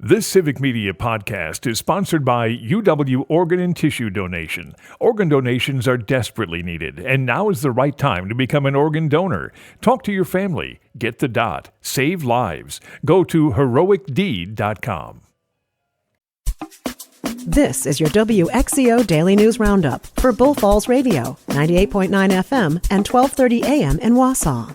This Civic Media podcast is sponsored by UW Organ and Tissue Donation. Organ donations are desperately needed, and now is the right time to become an organ donor. Talk to your family. Get the dot. Save lives. Go to heroicdeed.com. This is your WXCO Daily News Roundup for Bull Falls Radio, 98.9 FM and 1230 AM in Wausau.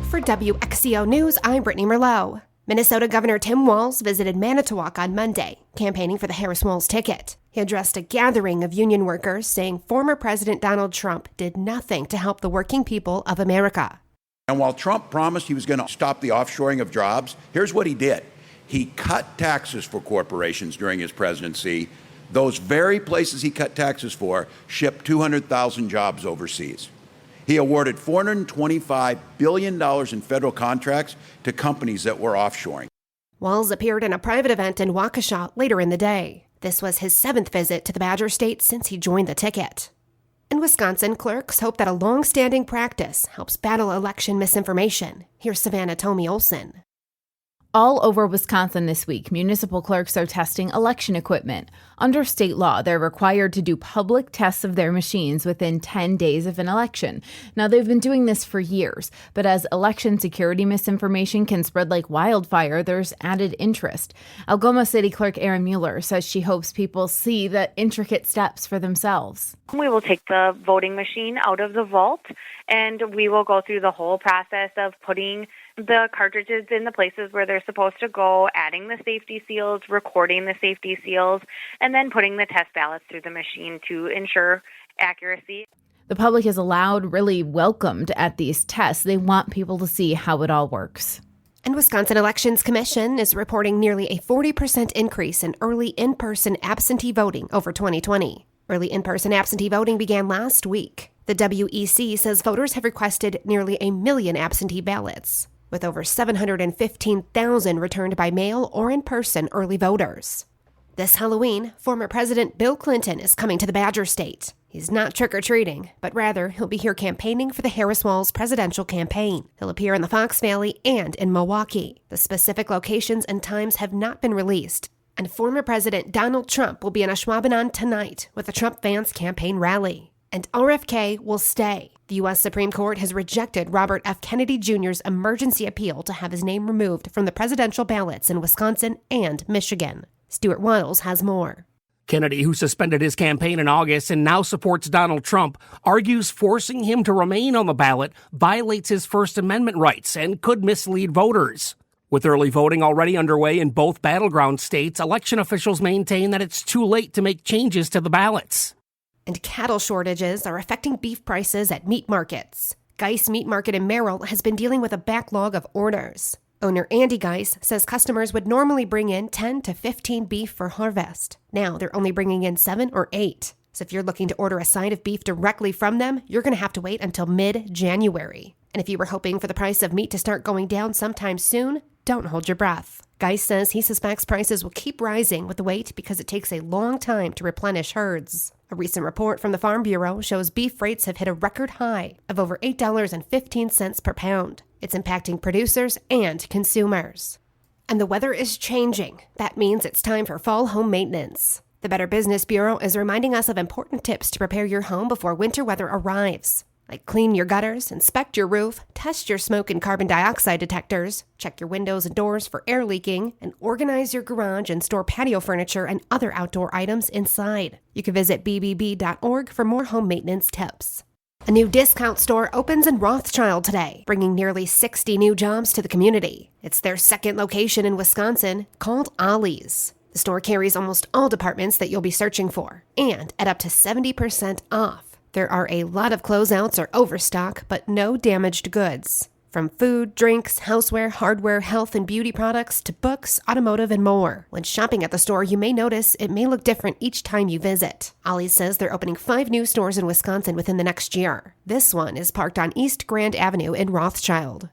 For WXCO News, I'm Brittany Merlot. Minnesota Governor Tim Walz visited Manitowoc on Monday, campaigning for the Harris-Walz ticket. He addressed a gathering of union workers, saying former President Donald Trump did nothing to help the working people of America. And while Trump promised he was going to stop the offshoring of jobs, here's what he did. He cut taxes for corporations during his presidency. Those very places he cut taxes for shipped 200,000 jobs overseas. He awarded $425 billion in federal contracts to companies that were offshoring. Walz appeared in a private event in Waukesha later in the day. This was his 7th visit to the Badger State since he joined the ticket. In Wisconsin, clerks hope that a long-standing practice helps battle election misinformation. Here's Savannah Tomey Olson. All over Wisconsin this week, municipal clerks are testing election equipment. Under state law, they're required to do public tests of their machines within 10 days of an election. Now, they've been doing this for years, but as election security misinformation can spread like wildfire, there's added interest. Algoma City Clerk Erin Mueller says she hopes people see the intricate steps for themselves. We will take the voting machine out of the vault, and we will go through the whole process of putting the cartridges in the places where they're supposed to go, adding the safety seals, recording the safety seals, and then putting the test ballots through the machine to ensure accuracy. The public is really welcomed at these tests. They want people to see how it all works. And Wisconsin Elections Commission is reporting nearly a 40% increase in early in-person absentee voting over 2020. Early in-person absentee voting began last week. The WEC says voters have requested nearly 1 million absentee ballots, with over 715,000 returned by mail or in-person early voters. This Halloween, former President Bill Clinton is coming to the Badger State. He's not trick-or-treating, but rather he'll be here campaigning for the Harris-Walz presidential campaign. He'll appear in the Fox Valley and in Milwaukee. The specific locations and times have not been released. And former President Donald Trump will be in Ashwaubenon tonight with the Trump-Vance campaign rally. And RFK will stay. The U.S. Supreme Court has rejected Robert F. Kennedy Jr.'s emergency appeal to have his name removed from the presidential ballots in Wisconsin and Michigan. Stuart Waddles has more. Kennedy, who suspended his campaign in August and now supports Donald Trump, argues forcing him to remain on the ballot violates his First Amendment rights and could mislead voters. With early voting already underway in both battleground states, election officials maintain that it's too late to make changes to the ballots. And cattle shortages are affecting beef prices at meat markets. Geis Meat Market in Merrill has been dealing with a backlog of orders. Owner Andy Geis says customers would normally bring in 10 to 15 beef for harvest. Now they're only bringing in 7 or 8. So if you're looking to order a side of beef directly from them, you're going to have to wait until mid-January. And if you were hoping for the price of meat to start going down sometime soon, don't hold your breath. Geis says he suspects prices will keep rising with the wait because it takes a long time to replenish herds. A recent report from the Farm Bureau shows beef rates have hit a record high of over $8.15 per pound. It's impacting producers and consumers. And the weather is changing. That means it's time for fall home maintenance. The Better Business Bureau is reminding us of important tips to prepare your home before winter weather arrives. Like clean your gutters, inspect your roof, test your smoke and carbon dioxide detectors, check your windows and doors for air leaking, and organize your garage and store patio furniture and other outdoor items inside. You can visit bbb.org for more home maintenance tips. A new discount store opens in Rothschild today, bringing nearly 60 new jobs to the community. It's their second location in Wisconsin, called Ollie's. The store carries almost all departments that you'll be searching for, and at up to 70% off. There are a lot of closeouts or overstock, but no damaged goods. From food, drinks, houseware, hardware, health and beauty products, to books, automotive, and more. When shopping at the store, you may notice it may look different each time you visit. Ollie's says they're opening 5 new stores in Wisconsin within the next year. This one is parked on East Grand Avenue in Rothschild.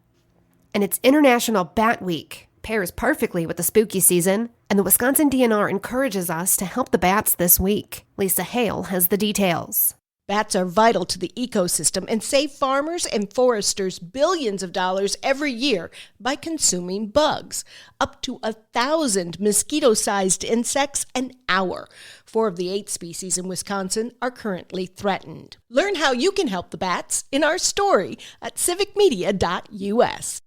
And it's International Bat Week. Pairs perfectly with the spooky season, and the Wisconsin DNR encourages us to help the bats this week. Lisa Hale has the details. Bats are vital to the ecosystem and save farmers and foresters billions of dollars every year by consuming bugs, up to 1,000 mosquito-sized insects an hour. 4 of the 8 species in Wisconsin are currently threatened. Learn how you can help the bats in our story at civicmedia.us.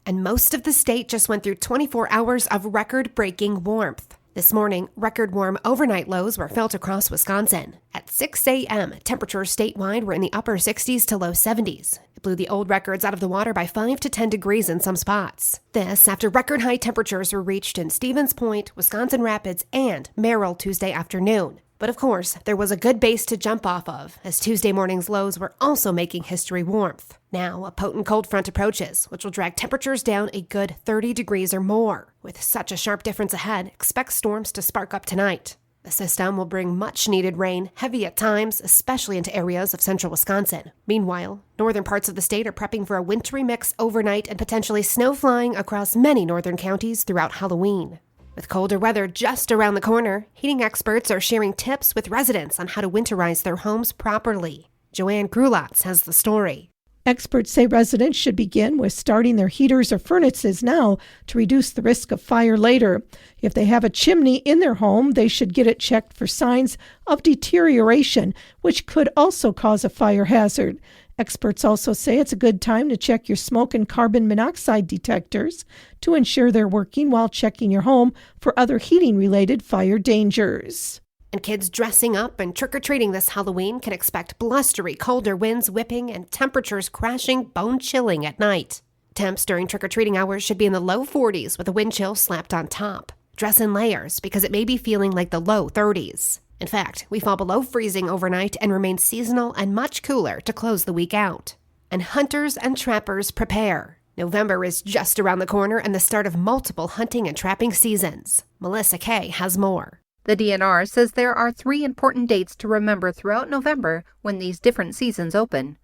And most of the state just went through 24 hours of record-breaking warmth. This morning, record warm overnight lows were felt across Wisconsin. At 6 a.m., temperatures statewide were in the upper 60s to low 70s. It blew the old records out of the water by 5 to 10 degrees in some spots. This after record high temperatures were reached in Stevens Point, Wisconsin Rapids, and Merrill Tuesday afternoon. But of course, there was a good base to jump off of, as Tuesday morning's lows were also making history warmth. Now, a potent cold front approaches, which will drag temperatures down a good 30 degrees or more. With such a sharp difference ahead, expect storms to spark up tonight. The system will bring much-needed rain, heavy at times, especially into areas of central Wisconsin. Meanwhile, northern parts of the state are prepping for a wintry mix overnight and potentially snow flying across many northern counties throughout Halloween. With colder weather just around the corner, heating experts are sharing tips with residents on how to winterize their homes properly. Joanne Grulotz has the story. Experts say residents should begin with starting their heaters or furnaces now to reduce the risk of fire later. If they have a chimney in their home, they should get it checked for signs of deterioration, which could also cause a fire hazard. Experts also say it's a good time to check your smoke and carbon monoxide detectors to ensure they're working while checking your home for other heating-related fire dangers. And kids dressing up and trick-or-treating this Halloween can expect blustery, colder winds whipping and temperatures crashing bone-chilling at night. Temps during trick-or-treating hours should be in the low 40s with a wind chill slapped on top. Dress in layers because it may be feeling like the low 30s. In fact, we fall below freezing overnight and remain seasonal and much cooler to close the week out. And hunters and trappers prepare. November is just around the corner and the start of multiple hunting and trapping seasons. Melissa Kay has more. The DNR says there are 3 important dates to remember throughout November when these different seasons open.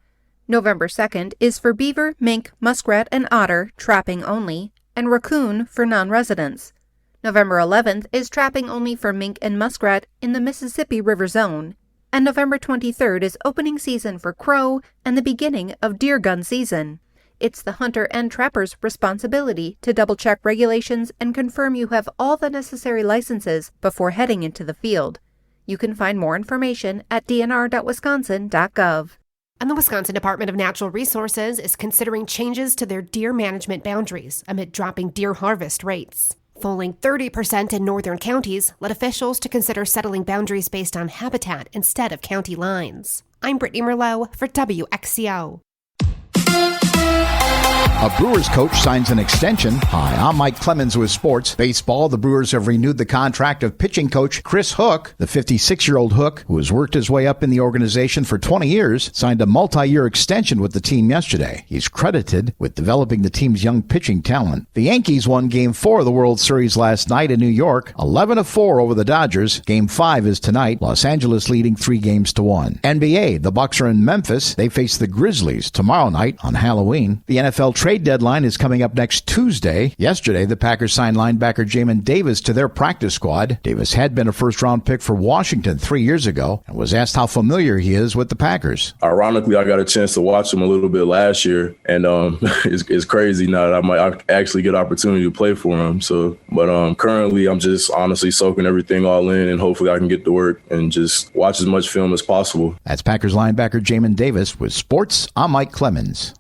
November 2nd is for beaver, mink, muskrat, and otter, trapping only, and raccoon for non-residents. November 11th is trapping only for mink and muskrat in the Mississippi River Zone, and November 23rd is opening season for crow and the beginning of deer gun season. It's the hunter and trapper's responsibility to double-check regulations and confirm you have all the necessary licenses before heading into the field. You can find more information at dnr.wisconsin.gov. And the Wisconsin Department of Natural Resources is considering changes to their deer management boundaries amid dropping deer harvest rates. Falling 30% in northern counties led officials to consider settling boundaries based on habitat instead of county lines. I'm Brittany Merlot for WXCO. A Brewers coach signs an extension. Hi, I'm Mike Clemens with sports. Baseball, the Brewers have renewed the contract of pitching coach Chris Hook. The 56-year-old Hook, who has worked his way up in the organization for 20 years, signed a multi-year extension with the team yesterday. He's credited with developing the team's young pitching talent. The Yankees won Game 4 of the World Series last night in New York, 11-4 over the Dodgers. Game 5 is tonight, Los Angeles leading 3-1. NBA, the Bucks are in Memphis. They face the Grizzlies tomorrow night on Halloween. The NFL trade deadline is coming up next Tuesday. Yesterday, the Packers signed linebacker Jamin Davis to their practice squad. Davis had been a first-round pick for Washington 3 years ago and was asked how familiar he is with the Packers. Ironically, I got a chance to watch him a little bit last year, and it's crazy now that I might actually get an opportunity to play for him. But currently, I'm just honestly soaking everything all in, and hopefully I can get to work and just watch as much film as possible. That's Packers linebacker Jamin Davis with sports. I'm Mike Clemens.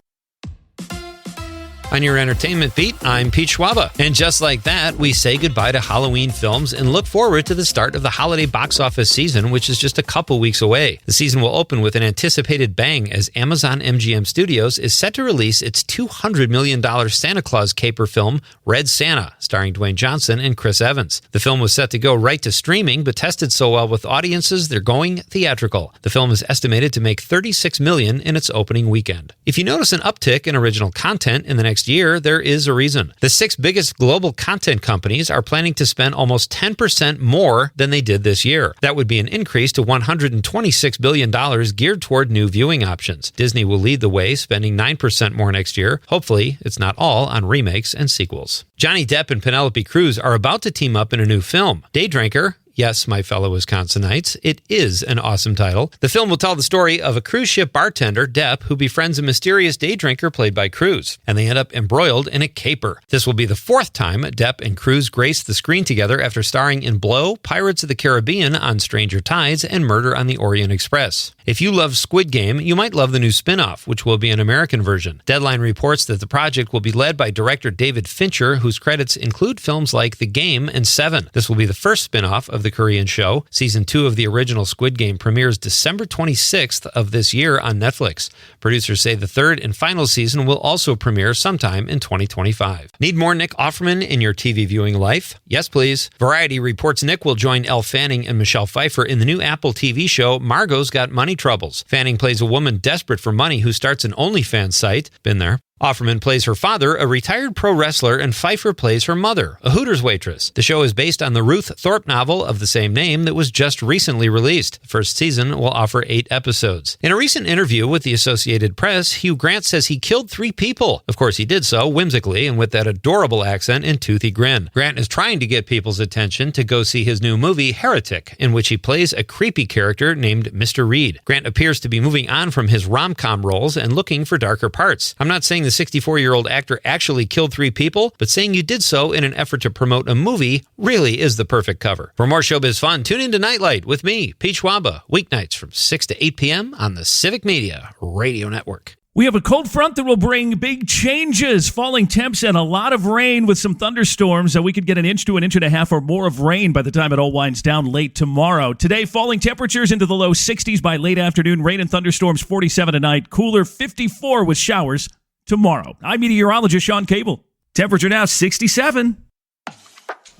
On your entertainment beat, I'm Pete Schwaba. And just like that, we say goodbye to Halloween films and look forward to the start of the holiday box office season, which is just a couple weeks away. The season will open with an anticipated bang as Amazon MGM Studios is set to release its $200 million Santa Claus caper film, Red Santa, starring Dwayne Johnson and Chris Evans. The film was set to go right to streaming, but tested so well with audiences, they're going theatrical. The film is estimated to make $36 million in its opening weekend. If you notice an uptick in original content in the next year, there is a reason. The 6 biggest global content companies are planning to spend almost 10% more than they did this year. That would be an increase to $126 billion geared toward new viewing options. Disney will lead the way, spending 9% more next year. Hopefully, it's not all on remakes and sequels. Johnny Depp and Penelope Cruz are about to team up in a new film. Day Drinker Yes, my fellow Wisconsinites, it is an awesome title. The film will tell the story of a cruise ship bartender, Depp, who befriends a mysterious day drinker played by Cruise, and they end up embroiled in a caper. This will be the fourth time Depp and Cruise grace the screen together after starring in Blow, Pirates of the Caribbean on Stranger Tides, and Murder on the Orient Express. If you love Squid Game, you might love the new spin-off, which will be an American version. Deadline reports that the project will be led by director David Fincher, whose credits include films like The Game and Seven. This will be the first spin-off of the Korean show. Season 2 of the original Squid Game premieres December 26th of this year on Netflix. Producers say the third and final season will also premiere sometime in 2025. Need more Nick Offerman in your TV viewing life? Yes, please. Variety reports Nick will join Elle Fanning and Michelle Pfeiffer in the new Apple TV show Margot's Got Money Troubles. Fanning plays a woman desperate for money who starts an OnlyFans site. Been there. Offerman plays her father, a retired pro wrestler, and Pfeiffer plays her mother, a Hooters waitress. The show is based on the Ruth Thorpe novel of the same name that was just recently released. The first season will offer 8 episodes. In a recent interview with the Associated Press, Hugh Grant says he killed 3 people. Of course, he did so whimsically and with that adorable accent and toothy grin. Grant is trying to get people's attention to go see his new movie, Heretic, in which he plays a creepy character named Mr. Reed. Grant appears to be moving on from his rom-com roles and looking for darker parts. I'm not saying the 64-year-old actor actually killed 3 people, but saying you did so in an effort to promote a movie really is the perfect cover. For more showbiz fun, tune into Nightlight with me, Pete Schwaba, weeknights from 6 to 8 p.m. on the Civic Media Radio Network. We have a cold front that will bring big changes, falling temps and a lot of rain with some thunderstorms. We could get an inch to an inch and a half or more of rain by the time it all winds down late tomorrow. Today, falling temperatures into the low 60s by late afternoon. Rain and thunderstorms 47 tonight. Cooler 54 with showers tomorrow. I'm meteorologist Sean Cable. Temperature now 67.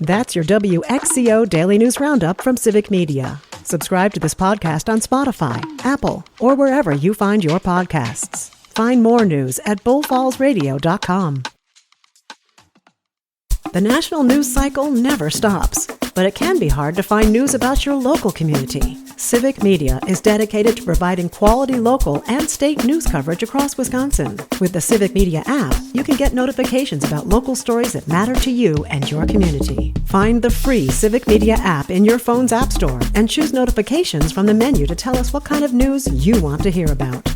That's your WXCO Daily News Roundup from Civic Media. Subscribe to this podcast on Spotify, Apple, or wherever you find your podcasts. Find more news at bullfallsradio.com. The national news cycle never stops, but it can be hard to find news about your local community. Civic Media is dedicated to providing quality local and state news coverage across Wisconsin. With the Civic Media app, you can get notifications about local stories that matter to you and your community. Find the free Civic Media app in your phone's app store and choose notifications from the menu to tell us what kind of news you want to hear about.